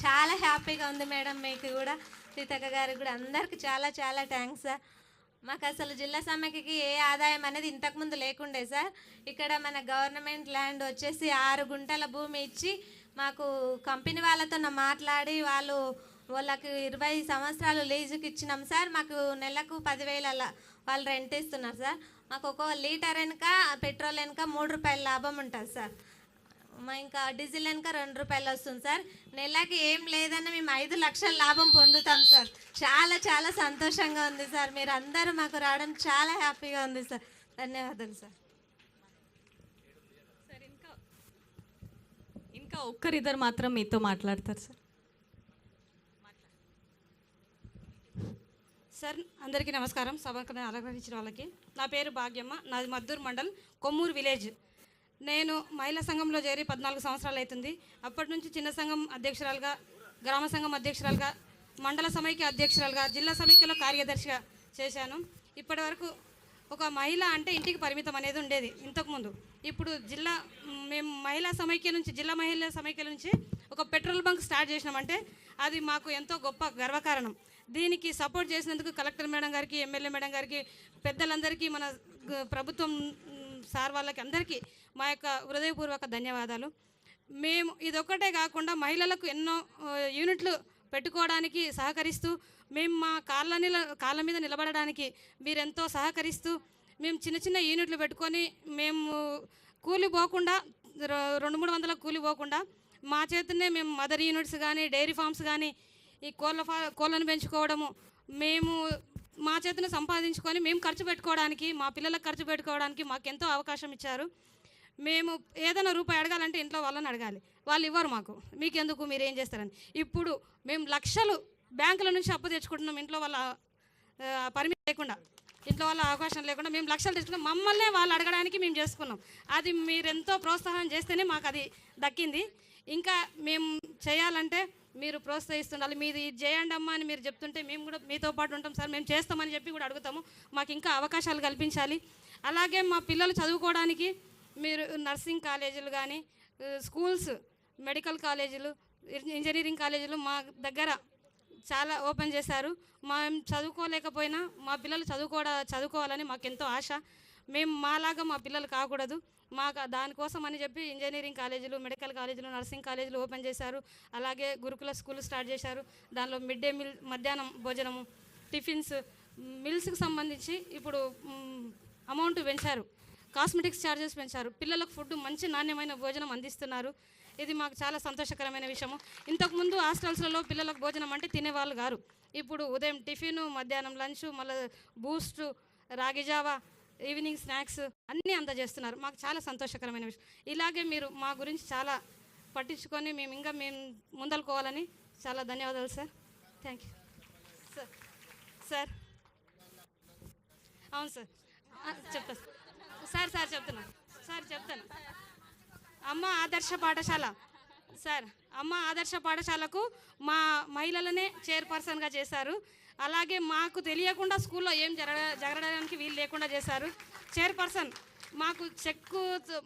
చాలా హ్యాపీగా ఉంది మేడం. మీకు కూడా సీతక్క గారికి కూడా అందరికి చాలా చాలా థ్యాంక్స్ సార్. మాకు అసలు జిల్లా సమైక్యకి ఏ ఆదాయం అనేది ఇంతకుముందు లేకుండే సార్. ఇక్కడ మన గవర్నమెంట్ ల్యాండ్ వచ్చేసి 6 గుంటల భూమి ఇచ్చి మాకు కంపెనీ వాళ్ళతో మాట్లాడి వాళ్ళకి 20 సంవత్సరాలు లీజుకి ఇచ్చినాం సార్. మాకు నెలకు 10,000 వాళ్ళు రెంట్ ఇస్తున్నారు సార్. మాకు ఒక లీటర్ వెనుక పెట్రోల్ వెనుక 3 రూపాయల లాభం ఉంటుంది సార్. ఇంకా డీజిల్ వెనుక 2 రూపాయలు వస్తుంది సార్. నెలకి ఏం లేదన్నా మేము 5 లక్షల లాభం పొందుతాం సార్. చాలా చాలా సంతోషంగా ఉంది సార్. మీరు అందరూ మాకు రావడం చాలా హ్యాపీగా ఉంది సార్. ధన్యవాదాలు సార్. సార్ ఇంకా ఒక్కరిద్దరు మాత్రం మీతో మాట్లాడతారు సార్. సార్ అందరికీ నమస్కారం. సభకు అలంకరించిన వాళ్ళకి నా పేరు భాగ్యమ్మ. నాది మద్దూరు మండల్ కొమ్మూరు విలేజ్. నేను మహిళా సంఘంలో చేరి 14 సంవత్సరాలు అవుతుంది. అప్పటి నుంచి చిన్న సంఘం అధ్యక్షురాలుగా, గ్రామ సంఘం అధ్యక్షురాలుగా, మండల సమైక్య అధ్యక్షురాలుగా, జిల్లా సమైక్యలో కార్యదర్శిగా చేశాను. ఇప్పటి వరకు ఒక మహిళ అంటే ఇంటికి పరిమితం అనేది ఉండేది ఇంతకుముందు. ఇప్పుడు మేము మహిళా సమైక్య నుంచి, జిల్లా మహిళా సమైక్య నుంచి ఒక పెట్రోల్ బంక్ స్టార్ట్ చేసినామంటే అది మాకు ఎంతో గొప్ప గర్వకారణం. దీనికి సపోర్ట్ చేసినందుకు కలెక్టర్ మేడం గారికి, ఎమ్మెల్యే మేడం గారికి, పెద్దలందరికీ, మన ప్రభుత్వం సార్ వాళ్ళకి అందరికీ మా యొక్క హృదయపూర్వక ధన్యవాదాలు. మేము ఇదొక్కటే కాకుండా మహిళలకు ఎన్నో యూనిట్లు పెట్టుకోవడానికి సహకరిస్తూ, మేము మా కాళ్ళ మీద నిలబడడానికి మీరెంతో సహకరిస్తూ, మేము చిన్న చిన్న యూనిట్లు పెట్టుకొని మేము కూలి పోకుండా 200-300 కూలి పోకుండా మా చేతనే మేము మదర్ యూనిట్స్ కానీ, డైరీ ఫార్మ్స్ కానీ, ఈ కోళ్ళను పెంచుకోవడము మేము మా చేతను సంపాదించుకొని మేము ఖర్చు పెట్టుకోవడానికి, మా పిల్లలకు ఖర్చు పెట్టుకోవడానికి మాకు ఎంతో అవకాశం ఇచ్చారు. మేము ఏదైనా రూపాయి అడగాలంటే ఇంట్లో వాళ్ళని అడగాలి, వాళ్ళు ఇవ్వరు మాకు. మీకెందుకు, మీరు ఏం చేస్తారని. ఇప్పుడు మేము లక్షలు బ్యాంకుల నుంచి అప్పు తెచ్చుకుంటున్నాం. ఇంట్లో వాళ్ళ పరిమితి లేకుండా, ఇంట్లో వాళ్ళ అవకాశం లేకుండా మేము లక్షలు తెచ్చుకున్నాం. మమ్మల్నే వాళ్ళు అడగడానికి మేము చేసుకున్నాం. అది మీరెంతో ప్రోత్సాహం చేస్తేనే మాకు అది దక్కింది. ఇంకా మేము చేయాలంటే మీరు ప్రోత్సహిస్తుండాలి. మీది ఇది చేయండి అమ్మా అని మీరు చెప్తుంటే మేము కూడా మీతో పాటు ఉంటాం సార్, మేము చేస్తామని చెప్పి కూడా అడుగుతాము. మాకు ఇంకా అవకాశాలు కల్పించాలి. అలాగే మా పిల్లలు చదువుకోవడానికి మీరు నర్సింగ్ కాలేజీలు కానీ, స్కూల్స్, మెడికల్ కాలేజీలు, ఇంజనీరింగ్ కాలేజీలు మా దగ్గర చాలా ఓపెన్ చేశారు. మేము చదువుకోలేకపోయినా మా పిల్లలు చదువుకోవాలని మాకు ఎంతో ఆశ. మేము మాలాగా మా పిల్లలు కాకూడదు, మాకు దానికోసం అని చెప్పి ఇంజనీరింగ్ కాలేజీలు, మెడికల్ కాలేజీలు, నర్సింగ్ కాలేజీలు ఓపెన్ చేశారు. అలాగే గురుకుల స్కూల్ స్టార్ట్ చేశారు. దానిలో మిడ్ డే మీల్, మధ్యాహ్నం భోజనము, టిఫిన్స్, మిల్స్కి సంబంధించి ఇప్పుడు అమౌంట్ పెంచారు. కాస్మెటిక్స్ ఛార్జెస్ పెంచారు. పిల్లలకు ఫుడ్, మంచి నాణ్యమైన భోజనం అందిస్తున్నారు. ఇది మాకు చాలా సంతోషకరమైన విషయము. ఇంతకుముందు హాస్టల్స్లలో పిల్లలకు భోజనం అంటే తినేవాళ్ళు గారు. ఇప్పుడు ఉదయం టిఫిన్, మధ్యాహ్నం లంచ్, మళ్ళీ బూస్ట్, రాగి జావా, ఈవినింగ్ స్నాక్స్ అన్నీ అందజేస్తున్నారు. మాకు చాలా సంతోషకరమైన విషయం. ఇలాగే మీరు మా గురించి చాలా పట్టించుకొని మేము ముందలుకోవాలని చాలా ధన్యవాదాలు సార్. Thank you sir. అవును సార్, చెప్తాను చెప్తాను. అమ్మ ఆదర్శ పాఠశాల సార్, అమ్మ ఆదర్శ పాఠశాలకు మా మహిళలనే చైర్పర్సన్గా చేశారు. అలాగే మాకు తెలియకుండా స్కూల్లో ఏం జరగడానికి వీలు లేకుండా చేశారు. చైర్పర్సన్ మాకు చెక్కు,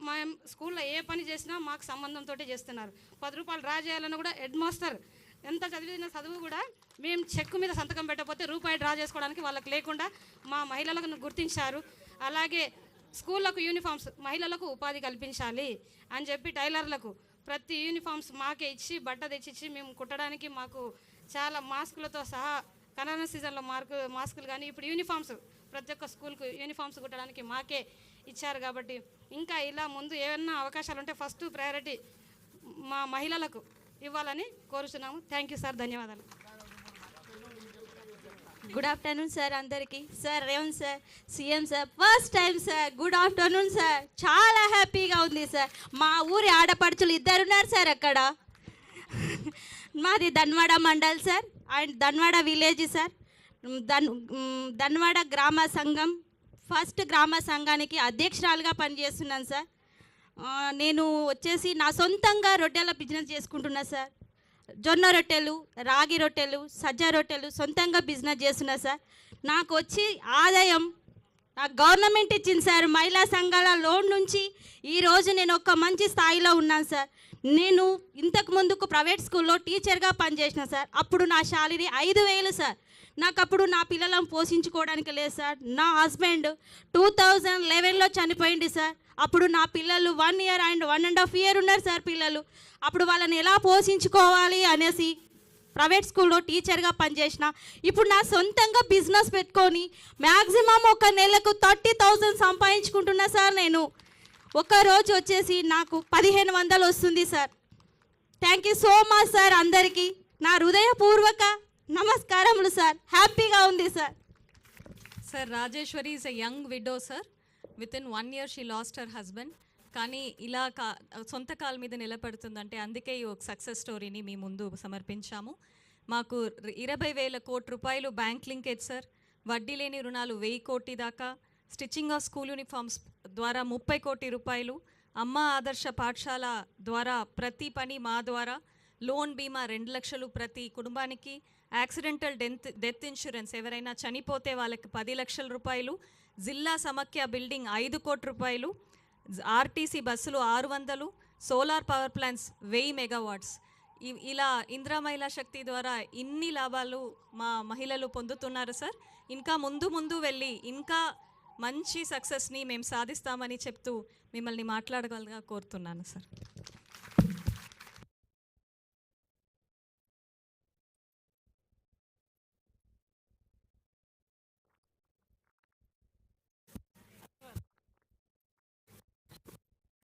మేము స్కూల్లో ఏ పని చేసినా మాకు సంబంధంతో చేస్తున్నారు. 10 రూపాయలు డ్రా చేయాలన్నా కూడా హెడ్ మాస్టర్ ఎంత చదివిన చదువు కూడా మేము చెక్కు మీద సంతకం పెట్టకపోతే రూపాయి డ్రా చేసుకోవడానికి వాళ్ళకి లేకుండా మా మహిళలకు గుర్తించారు. అలాగే స్కూళ్ళకు యూనిఫామ్స్, మహిళలకు ఉపాధి కల్పించాలి అని చెప్పి టైలర్లకు ప్రతి యూనిఫామ్స్ మాకే ఇచ్చి, బట్ట తెచ్చిచ్చి మేము కుట్టడానికి మాకు చాలా మాస్కులతో సహా, కరోనా సీజన్లో మాస్కులు కానీ ఇప్పుడు యూనిఫామ్స్ ప్రతి ఒక్క స్కూల్కు యూనిఫామ్స్ కుట్టడానికి మాకే ఇచ్చారు. కాబట్టి ఇంకా ఇలా ముందు ఏమన్నా అవకాశాలు ఉంటే ఫస్ట్ ప్రయారిటీ మా మహిళలకు ఇవ్వాలని కోరుచున్నాము. థ్యాంక్ యూ సార్, ధన్యవాదాలు. గుడ్ ఆఫ్టర్నూన్ సార్ అందరికీ. Sir Revanth sir, CM sir, first time sir. Good afternoon sir. చాలా హ్యాపీగా ఉంది సార్. మా ఊరి ఆడపడుచులు 2 ఉన్నారు సార్ అక్కడ. మాది Dhanwada mandal sir and Dhanwada village sir. Dhanwada గ్రామ సంఘం ఫస్ట్ గ్రామ సంఘానికి అధ్యక్షురాలుగా పనిచేస్తున్నాను సార్. నేను వచ్చేసి నా సొంతంగా రొట్టెల బిజినెస్ చేసుకుంటున్నా సార్. జొన్న రొట్టెలు, రాగి రొట్టెలు, సజ్జ రొట్టెలు సొంతంగా బిజినెస్ చేస్తున్నా సార్. నాకు వచ్చి ఆదాయం నాకు గవర్నమెంట్ ఇచ్చింది సార్. మహిళా సంఘాల లోన్ నుంచి ఈరోజు నేను ఒక మంచి స్థాయిలో ఉన్నాను సార్. నేను ఇంతకు ముందుకు ప్రైవేట్ స్కూల్లో టీచర్గా పనిచేసిన సార్. అప్పుడు నా శాలరీ 5,000 సార్. నాకు అప్పుడు నా పిల్లలను పోషించుకోవడానికి లేదు సార్. నా హస్బెండ్ 2011లో చనిపోయింది సార్. అప్పుడు నా పిల్లలు 1 year అండ్ 1.5 year ఉన్నారు సార్ పిల్లలు. అప్పుడు వాళ్ళని ఎలా పోషించుకోవాలి అనేసి ప్రైవేట్ స్కూల్లో టీచర్గా పనిచేసిన. ఇప్పుడు నా సొంతంగా బిజినెస్ పెట్టుకొని మ్యాక్సిమం ఒక నెలకు 30,000 సంపాదించుకుంటున్నా సార్. నేను ఒక రోజు వచ్చేసి నాకు 1,500 వస్తుంది sir. Thank you so much sir. అందరికీ నా హృదయపూర్వక నమస్కారములు సార్. హ్యాపీగా ఉంది sir. Sir, Rajeshwari is a young widow sir. With in 1 year she lost her husband. కానీ ఇలా సొంత కాళ్ళ మీద నిలబడుతుందంటే అందుకే ఈ ఒక సక్సెస్ స్టోరీని మీ ముందు సమర్పించాము. మాకు 20,000 కోట్ల రూపాయలు బ్యాంక్ లింకేజ్ సార్. వడ్డీ లేని రుణాలు 1,000 కోటి దాకా. స్టిచ్చింగ్ ఆఫ్ స్కూల్ యూనిఫామ్స్ ద్వారా 30 కోటి రూపాయలు. అమ్మ ఆదర్శ పాఠశాల ద్వారా ప్రతి పని మా ద్వారా. లోన్ బీమా 2 లక్షలు ప్రతి కుటుంబానికి. యాక్సిడెంటల్ డెత్ ఇన్సూరెన్స్ ఎవరైనా చనిపోతే వాళ్ళకి 10 లక్షల రూపాయలు. జిల్లా సమాఖ్య బిల్డింగ్ 5 కోట్ల రూపాయలు. ఆర్టీసీ బస్సులు 600. Solar power plants 1000 megawatts. ఇలా ఇందిరా మహిళా శక్తి ద్వారా ఇన్ని లాభాలు మా మహిళలు పొందుతున్నారు సార్. ఇంకా ముందు వెళ్ళి ఇంకా మంచి సక్సెస్ని మేము సాధిస్తామని చెప్తూ మిమ్మల్ని మాట్లాడగలగా కోరుతున్నాను సార్.